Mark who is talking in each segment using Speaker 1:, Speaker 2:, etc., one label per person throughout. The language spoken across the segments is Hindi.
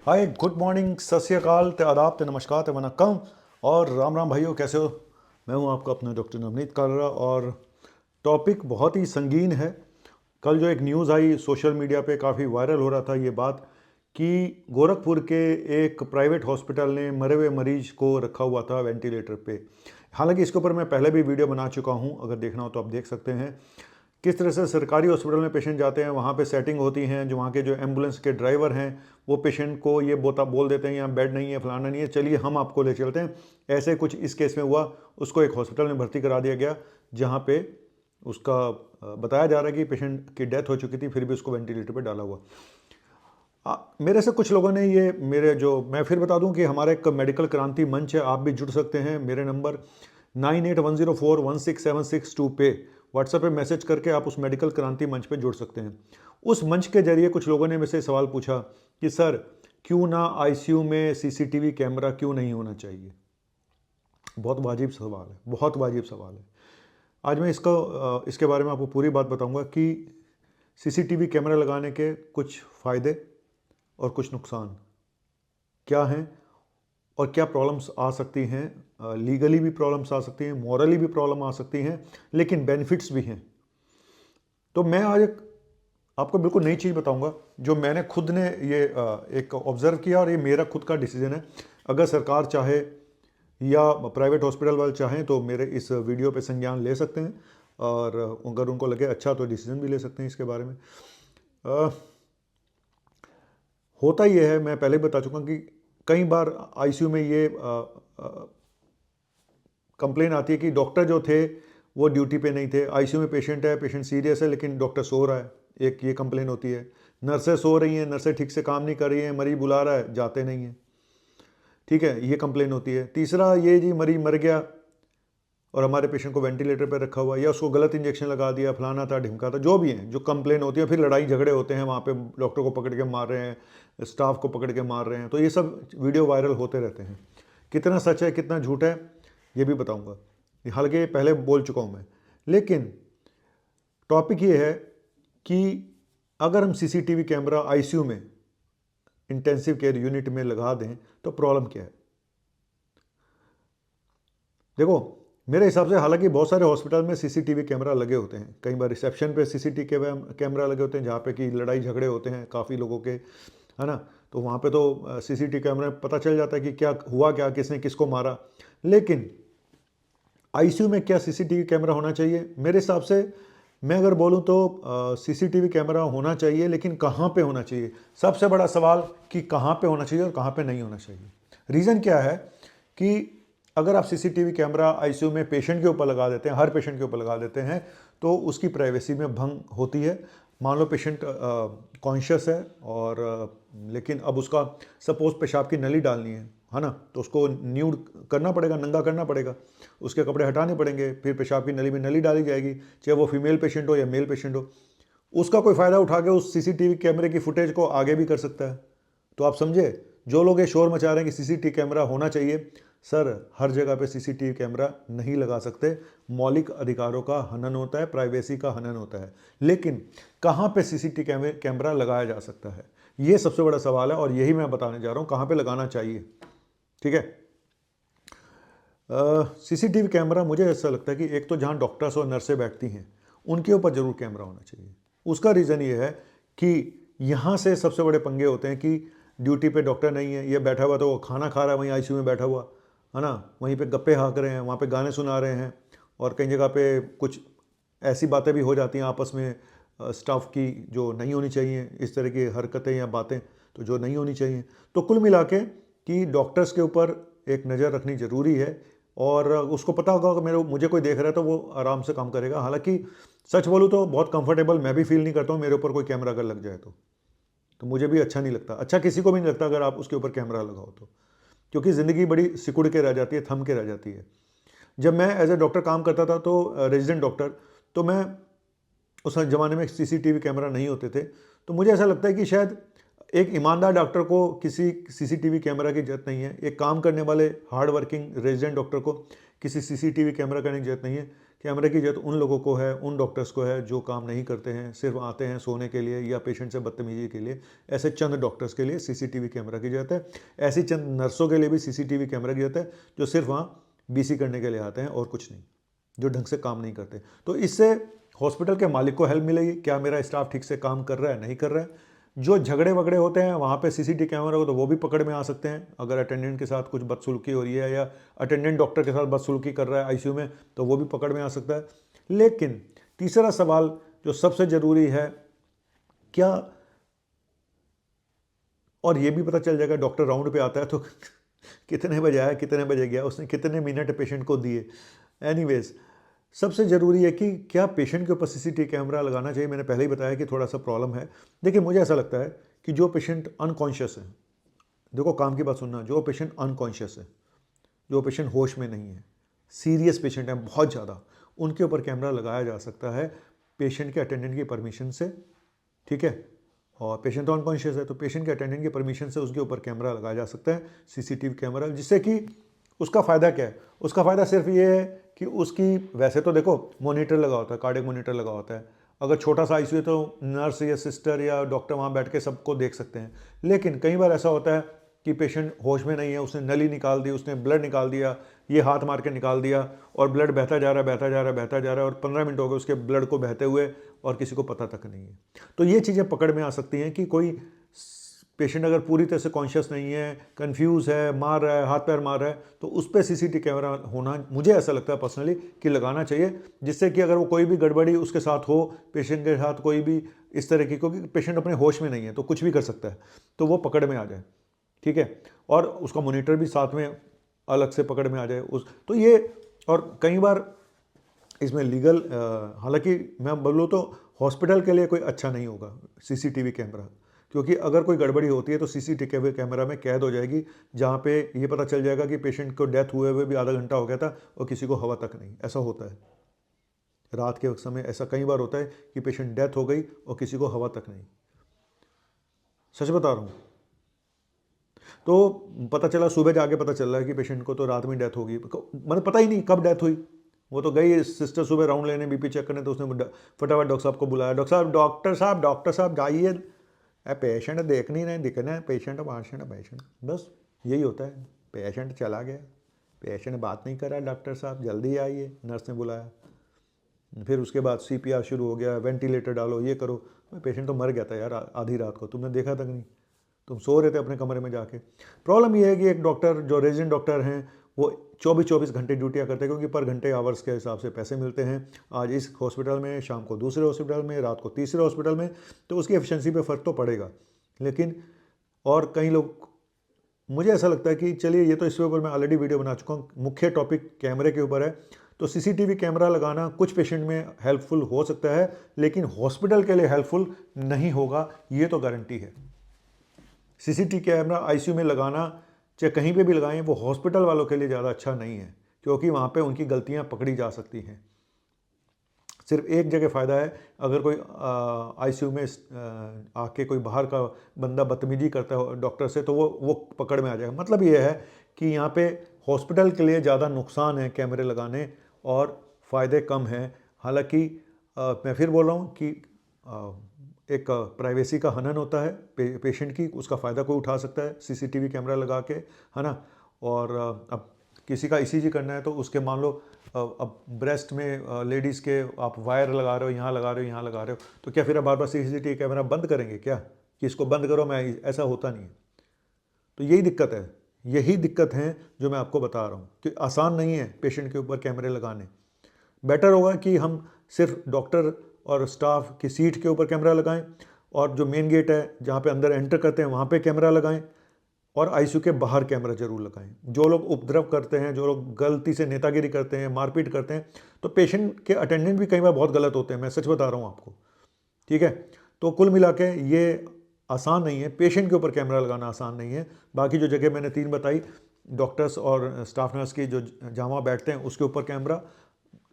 Speaker 1: हाय, गुड मॉर्निंग, सत श्री अकाल, ते आदाब, ते नमस्कार, ते वनक्कम और राम राम भाइयों, कैसे हो। मैं हूं आपका अपना डॉक्टर नवनीत कालरा और टॉपिक बहुत ही संगीन है। कल जो एक न्यूज़ आई सोशल मीडिया पे काफ़ी वायरल हो रहा था ये बात कि गोरखपुर के एक प्राइवेट हॉस्पिटल ने मरे हुए मरीज को रखा हुआ था वेंटिलेटर पे। हालांकि इसके ऊपर मैं पहले भी वीडियो बना चुका हूं, अगर देखना हो तो आप देख सकते हैं किस तरह से सरकारी हॉस्पिटल में पेशेंट जाते हैं, वहाँ पे सेटिंग होती हैं, जो वहाँ के जो एम्बुलेंस के ड्राइवर हैं वो पेशेंट को ये बोल देते हैं यहाँ बेड नहीं है, फलाना नहीं है, चलिए हम आपको ले चलते हैं। ऐसे कुछ इस केस में हुआ, उसको एक हॉस्पिटल में भर्ती करा दिया गया जहाँ पे उसका बताया जा रहा है कि पेशेंट की डेथ हो चुकी थी, फिर भी उसको वेंटिलेटर पर डाला हुआ। मेरे से कुछ लोगों ने ये मेरे जो मैं फिर बता दूं कि हमारा एक मेडिकल क्रांति मंच है, आप भी जुड़ सकते हैं। मेरे नंबर 9810416762 पे व्हाट्सएप पे मैसेज करके आप उस मेडिकल क्रांति मंच पे जुड़ सकते हैं। उस मंच के जरिए कुछ लोगों ने मुझसे सवाल पूछा कि सर क्यों ना आईसीयू में सीसीटीवी कैमरा क्यों नहीं होना चाहिए। बहुत वाजिब सवाल है, बहुत वाजिब सवाल है। आज मैं इसके बारे में आपको पूरी बात बताऊंगा कि सीसीटीवी कैमरा लगाने के कुछ फ़ायदे और कुछ नुकसान क्या हैं और क्या प्रॉब्लम्स आ सकती हैं। लीगली भी प्रॉब्लम्स आ सकती हैं, मॉरली भी प्रॉब्लम आ सकती हैं, लेकिन बेनिफिट्स भी हैं। तो मैं आज आपको बिल्कुल नई चीज़ बताऊंगा जो मैंने खुद ने ये एक ऑब्ज़र्व किया और ये मेरा खुद का डिसीजन है। अगर सरकार चाहे या प्राइवेट हॉस्पिटल वाले चाहें तो मेरे इस वीडियो पे संज्ञान ले सकते हैं और अगर उनको लगे अच्छा तो डिसीजन भी ले सकते हैं इसके बारे में। अ, होता ये है, मैं पहले बता चुका कि कई बार आईसीयू में ये कंप्लेन आती है कि डॉक्टर जो थे वो ड्यूटी पे नहीं थे। आईसीयू में पेशेंट है, पेशेंट सीरियस है, लेकिन डॉक्टर सो रहा है, एक ये कंप्लेन होती है। नर्सें सो रही हैं, नर्सें ठीक से काम नहीं कर रही हैं, मरीज बुला रहा है, जाते नहीं हैं, ठीक है, ये कंप्लेन होती है। तीसरा ये जी मरीज मर गया और हमारे पेशेंट को वेंटिलेटर पर रखा हुआ, या उसको गलत इंजेक्शन लगा दिया, फलाना था ढिमका था, जो भी है, जो कंप्लेन होती है, फिर लड़ाई झगड़े होते हैं वहाँ पे, डॉक्टर को पकड़ के मार रहे हैं, स्टाफ को पकड़ के मार रहे हैं। तो ये सब वीडियो वायरल होते रहते हैं। कितना सच है कितना झूठ है ये भी बताऊँगा, हालांकि ये पहले बोल चुका हूँ मैं। लेकिन टॉपिक ये है कि अगर हम सीसीटीवी कैमरा आईसीयू में इंटेंसिव केयर यूनिट में लगा दें तो प्रॉब्लम क्या है। देखो, मेरे हिसाब से हालांकि बहुत सारे हॉस्पिटल में सीसीटीवी कैमरा लगे होते हैं, कई बार रिसेप्शन पे सीसीटीवी कैमरा लगे होते हैं जहाँ पे कि लड़ाई झगड़े होते हैं काफ़ी लोगों के, है ना। तो वहाँ पे तो सीसीटीवी कैमरा में पता चल जाता है कि क्या हुआ, क्या किसने किसको मारा। लेकिन आईसीयू में क्या सीसीटीवी कैमरा होना चाहिए? मेरे हिसाब से मैं अगर बोलूँ तो सीसीटीवी कैमरा होना चाहिए, लेकिन कहाँ पे होना चाहिए। सबसे बड़ा सवाल कि कहाँ पे होना चाहिए और कहाँ पे नहीं होना चाहिए। रीज़न क्या है कि अगर आप सीसीटीवी कैमरा आईसीयू में पेशेंट के ऊपर लगा देते हैं, हर पेशेंट के ऊपर लगा देते हैं, तो उसकी प्राइवेसी में भंग होती है। मान लो पेशेंट कॉन्शियस है और लेकिन अब उसका सपोज पेशाब की नली डालनी है ना, तो उसको न्यूड करना पड़ेगा, नंगा करना पड़ेगा, उसके कपड़े हटाने पड़ेंगे, फिर पेशाब की नली में नली डाली जाएगी, चाहे वो फीमेल पेशेंट हो या मेल पेशेंट हो। उसका कोई फ़ायदा उठा के उस सीसीटीवी कैमरे की फुटेज को आगे भी कर सकता है। तो आप समझे, जो लोग ये शोर मचा रहे हैं कि सीसीटीवी कैमरा होना चाहिए, सर हर जगह पे सीसीटीवी कैमरा नहीं लगा सकते। मौलिक अधिकारों का हनन होता है, प्राइवेसी का हनन होता है। लेकिन कहाँ पे सीसीटीवी कैमरा लगाया जा सकता है, ये सबसे बड़ा सवाल है और यही मैं बताने जा रहा हूँ कहाँ पे लगाना चाहिए, ठीक है। सीसीटीवी कैमरा मुझे ऐसा लगता है कि एक तो जहाँ डॉक्टर्स और नर्सें बैठती हैं उनके ऊपर ज़रूर कैमरा होना चाहिए। उसका रीज़न ये है कि यहाँ से सबसे बड़े पंगे होते हैं कि ड्यूटी पे डॉक्टर नहीं है, ये बैठा हुआ तो वो खाना खा रहा है वहीं आईसीयू में बैठा हुआ, है ना, वहीं पे गप्पे हाँक रहे हैं, वहाँ पे गाने सुना रहे हैं, और कई जगह पे कुछ ऐसी बातें भी हो जाती हैं आपस में स्टाफ की जो नहीं होनी चाहिए, इस तरह की हरकतें या बातें तो जो नहीं होनी चाहिए। तो कुल मिला के कि डॉक्टर्स के ऊपर एक नज़र रखनी ज़रूरी है और उसको पता होगा कि मुझे कोई देख रहा है तो वो आराम से काम करेगा। हालांकि सच बोलूँ तो बहुत कंफर्टेबल मैं भी फील नहीं करता हूँ मेरे ऊपर कोई कैमरा अगर लग जाए तो मुझे भी अच्छा नहीं लगता, अच्छा किसी को भी नहीं लगता अगर आप उसके ऊपर कैमरा लगाओ तो, क्योंकि ज़िंदगी बड़ी सिकुड़ के रह जाती है, थम के रह जाती है। जब मैं एज ए डॉक्टर काम करता था तो रेजिडेंट डॉक्टर, तो मैं उस ज़माने में सीसीटीवी कैमरा नहीं होते थे, तो मुझे ऐसा लगता है कि शायद एक ईमानदार डॉक्टर को किसी सीसीटीवी कैमरा की ज़रूरत नहीं है। एक काम करने वाले हार्ड वर्किंग रेजिडेंट डॉक्टर को किसी सीसीटीवी कैमरा करने की ज़रूरत नहीं है, कैमरे की जरूरत उन लोगों को है, उन डॉक्टर्स को है जो काम नहीं करते हैं, सिर्फ आते हैं सोने के लिए या पेशेंट से बदतमीजी के लिए। ऐसे चंद डॉक्टर्स के लिए सीसीटीवी कैमरा की जरूरत है। ऐसी चंद नर्सों के लिए भी सीसीटीवी कैमरा की जरूरत है जो सिर्फ वहाँ बीसी करने के लिए आते हैं और कुछ नहीं, जो ढंग से काम नहीं करते। तो इससे हॉस्पिटल के मालिक को हेल्प मिलेगी, क्या मेरा स्टाफ ठीक से काम कर रहा है, नहीं कर रहा है। जो झगड़े वगड़े होते हैं वहाँ पे सीसीटीवी कैमरा हो तो वो भी पकड़ में आ सकते हैं। अगर अटेंडेंट के साथ कुछ बदसलूकी हो रही है या अटेंडेंट डॉक्टर के साथ बदसलूकी कर रहा है आईसीयू में, तो वो भी पकड़ में आ सकता है। लेकिन तीसरा सवाल जो सबसे ज़रूरी है, क्या, और ये भी पता चल जाएगा डॉक्टर राउंड पे आता है तो कितने बजे आया, कितने बजे गया, उसने कितने मिनट पेशेंट को दिए। एनीवेज, सबसे ज़रूरी है कि क्या पेशेंट के ऊपर सीसीटीवी कैमरा लगाना चाहिए। मैंने पहले ही बताया कि थोड़ा सा प्रॉब्लम है। देखिए, मुझे ऐसा लगता है कि जो पेशेंट अनकॉन्शियस है, देखो काम की बात सुनना, जो पेशेंट अनकॉन्शियस है, जो पेशेंट होश में नहीं है, सीरियस पेशेंट है बहुत ज़्यादा, उनके ऊपर कैमरा लगाया जा सकता है पेशेंट के अटेंडेंट की परमिशन से, ठीक है। और पेशेंट तो अनकॉन्शियस है तो पेशेंट के अटेंडेंट की परमिशन से उसके ऊपर कैमरा लगाया जा सकता है, सीसीटीवी कैमरा, जिससे कि उसका फ़ायदा क्या है? उसका फ़ायदा सिर्फ ये है कि उसकी, वैसे तो देखो मॉनिटर लगा होता है, कार्डियक मॉनिटर लगा होता है, अगर छोटा सा आईसीयू है तो नर्स या सिस्टर या डॉक्टर वहाँ बैठ के सबको देख सकते हैं। लेकिन कई बार ऐसा होता है कि पेशेंट होश में नहीं है, उसने नली निकाल दी, उसने ब्लड निकाल दिया, ये हाथ मार के निकाल दिया और ब्लड बहता जा रहा है, बहता जा रहा है, बहता जा रहा है और 15 मिनट हो गए उसके ब्लड को बहते हुए और किसी को पता तक नहीं है। तो ये चीज़ें पकड़ में आ सकती हैं कि कोई पेशेंट अगर पूरी तरह से कॉन्शियस नहीं है, कंफ्यूज है, मार रहा है, हाथ पैर मार रहा है, तो उस पर सीसीटीवी कैमरा होना, मुझे ऐसा लगता है पर्सनली कि लगाना चाहिए, जिससे कि अगर वो कोई भी गड़बड़ी उसके साथ हो, पेशेंट के साथ कोई भी इस तरह की, क्योंकि पेशेंट अपने होश में नहीं है तो कुछ भी कर सकता है, तो वो पकड़ में आ जाए, ठीक है। और उसका मॉनिटर भी साथ में अलग से पकड़ में आ जाए उस, तो ये, और कई बार इसमें लीगल, हालांकि मैं बोलूँ तो हॉस्पिटल के लिए कोई अच्छा नहीं होगा सीसीटीवी कैमरा, क्योंकि अगर कोई गड़बड़ी होती है तो सीसीटीवी कैमरा में कैद हो जाएगी, जहाँ पे ये पता चल जाएगा कि पेशेंट को डेथ हुए हुए भी आधा घंटा हो गया था और किसी को हवा तक नहीं। ऐसा होता है रात के समय, ऐसा कई बार होता है कि पेशेंट डेथ हो गई और किसी को हवा तक नहीं, सच बता रहा हूँ। तो पता चला सुबह जाके पता चल रहा है कि पेशेंट को तो रात में डेथ होगी, मतलब पता ही नहीं कब डेथ हुई। वो तो गई सिस्टर सुबह राउंड लेने, बीपी चेक करने, तो उसने फटाफट डॉक्टर साहब को बुलाया, डॉक्टर साहब जाइए, पेशेंट देख नहीं रहे, दिखना है पेशेंट, पेशेंट, बस यही होता है। पेशेंट चला गया, पेशेंट बात नहीं कर रहा, डॉक्टर साहब जल्दी आइए, नर्स ने बुलाया। फिर उसके बाद सीपीआर शुरू हो गया, वेंटिलेटर डालो, ये करो। पेशेंट तो मर गया था यार आधी रात को, तुमने देखा तक नहीं, तुम सो रहे थे अपने कमरे में जाके। प्रॉब्लम ये है कि एक डॉक्टर, जो रेजिडेंट डॉक्टर हैं, वो 24 घंटे ड्यूटियाँ करते हैं, क्योंकि पर घंटे आवर्स के हिसाब से पैसे मिलते हैं। आज इस हॉस्पिटल में, शाम को दूसरे हॉस्पिटल में, रात को तीसरे हॉस्पिटल में, तो उसकी एफिशिएंसी पे फ़र्क तो पड़ेगा। लेकिन और कई लोग, मुझे ऐसा लगता है कि चलिए, ये तो इसके ऊपर मैं ऑलरेडी वीडियो बना चुका हूँ, मुख्य टॉपिक कैमरे के ऊपर है। तो सीसीटीवी कैमरा लगाना कुछ पेशेंट में हेल्पफुल हो सकता है, लेकिन हॉस्पिटल के लिए हेल्पफुल नहीं होगा, ये तो गारंटी है। सीसीटीवी कैमरा आईसीयू में लगाना, चाहे कहीं पे भी लगाएं, वो हॉस्पिटल वालों के लिए ज़्यादा अच्छा नहीं है, क्योंकि वहाँ पे उनकी गलतियाँ पकड़ी जा सकती हैं। सिर्फ एक जगह फ़ायदा है, अगर कोई आईसीयू में आके कोई बाहर का बंदा बदतमीजी करता है डॉक्टर से, तो वो पकड़ में आ जाएगा। मतलब ये है कि यहाँ पे हॉस्पिटल के लिए ज़्यादा नुकसान है कैमरे लगाने और फ़ायदे कम हैं। हालांकि मैं फिर बोल रहा हूँ कि एक प्राइवेसी का हनन होता है पेशेंट की, उसका फ़ायदा कोई उठा सकता है सीसीटीवी कैमरा लगा के, है ना। और अब किसी का ईसीजी करना है तो उसके, मान लो अब ब्रेस्ट में लेडीज़ के आप वायर लगा रहे हो, यहाँ लगा रहे हो, यहाँ लगा रहे हो, तो क्या फिर आप बार बार सीसीटीवी कैमरा बंद करेंगे क्या, कि इसको बंद करो, मैं, ऐसा होता नहीं है। तो यही दिक्कत है, यही दिक्कत है जो मैं आपको बता रहा हूँ कि आसान नहीं है पेशेंट के ऊपर कैमरे लगाने। बेटर होगा कि हम सिर्फ डॉक्टर और स्टाफ की सीट के ऊपर कैमरा लगाएं, और जो मेन गेट है जहाँ पे अंदर एंटर करते हैं वहाँ पे कैमरा लगाएं, और आईसीयू के बाहर कैमरा जरूर लगाएं। जो लोग उपद्रव करते हैं, जो लोग गलती से नेतागिरी करते हैं, मारपीट करते हैं, तो पेशेंट के अटेंडेंट भी कई बार बहुत गलत होते हैं, मैं सच बता रहा हूँ आपको, ठीक है। तो कुल मिला के ये आसान नहीं है, पेशेंट के ऊपर कैमरा लगाना आसान नहीं है। बाकी जो जगह मैंने 3 बताई, डॉक्टर्स और स्टाफ नर्स की जो जहाँ बैठते हैं उसके ऊपर कैमरा,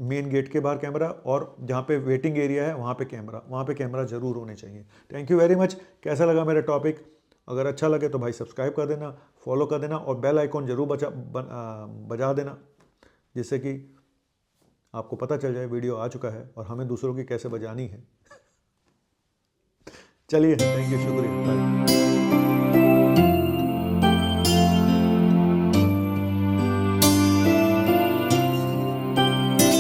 Speaker 1: मेन गेट के बाहर कैमरा, और जहाँ पे वेटिंग एरिया है वहाँ पे कैमरा जरूर होने चाहिए। Thank you very much. कैसा लगा मेरा टॉपिक? अगर अच्छा लगे तो भाई सब्सक्राइब कर देना, फॉलो कर देना, और बेल आइकॉन जरूर बजा देना, जिससे कि आपको पता चल जाए वीडियो आ चुका है और हमें दूसरों की कैसे बजानी है। चलिए, थैंक यू, शुक्रिया, बाय।